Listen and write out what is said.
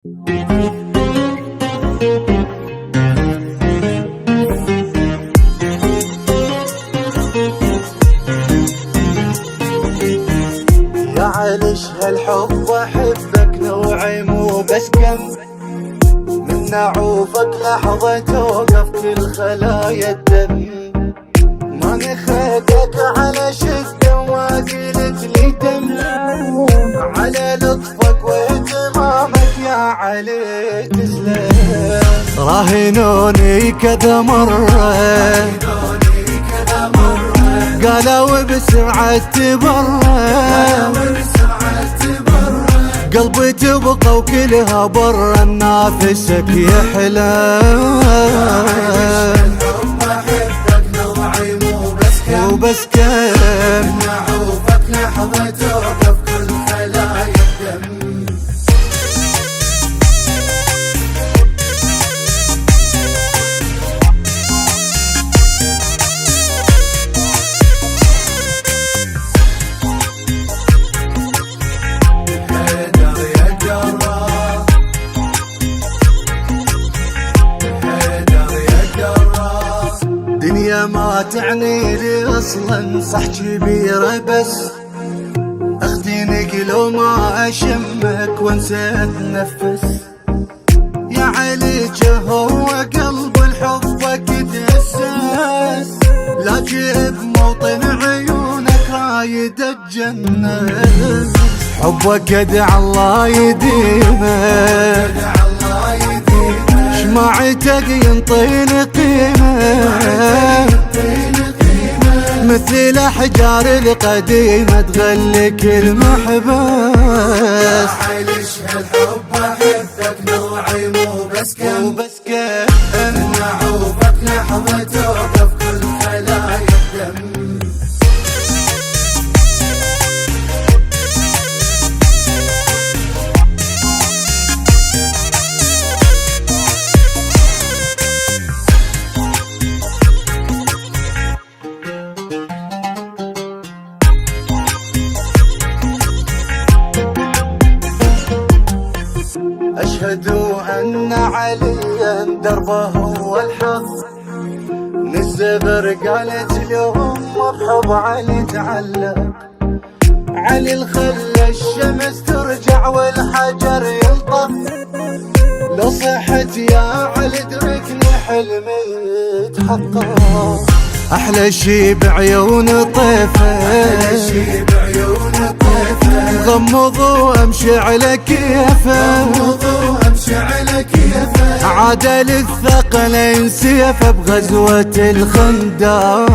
يا علش هالحب احبك نوعي مو بس كم، من اعوفك لحظة توقف كل خلايا الدم. ما نخدك على شدة وما قلت لي دم، على لطفك واهتمامك يا علي تسلم. راهنوني كذا مرة قالوا بسرعة تبرى، قلبي تبقى وكلها برا نافسك يحلى. مو بس كم نعوفك لحظة توقف كل خلايا الدم. دنيا ما تعني لي اصلا صح كبيرة، بس اختي نقلو ما اشمك وانسى اتنفس. يا علي هو قلب الحب يتأسس، لكن بموطن عيونك رايد الجنة. حبك يدعى الله يديمه، شمعتك ينطيني قيمة، مثل الأحجار القديمة تغلك المحبس. علش هالحب احبك نوعي مو بس كم، نعوفك لحظة توقف كل خلايا الدم. أشهد أن عليا دربه هو الحق، من الزبر قالت لهم بحب علي تعلق. علي الخلى الشمس ترجع والحجر يلطف، لو صحت يا علي ادركني حلمي يتحقق. أحلى شي بعيون طيفه، غمض وامشي على كيفه، عادل الثقلين سيفه بغزوة الخندق.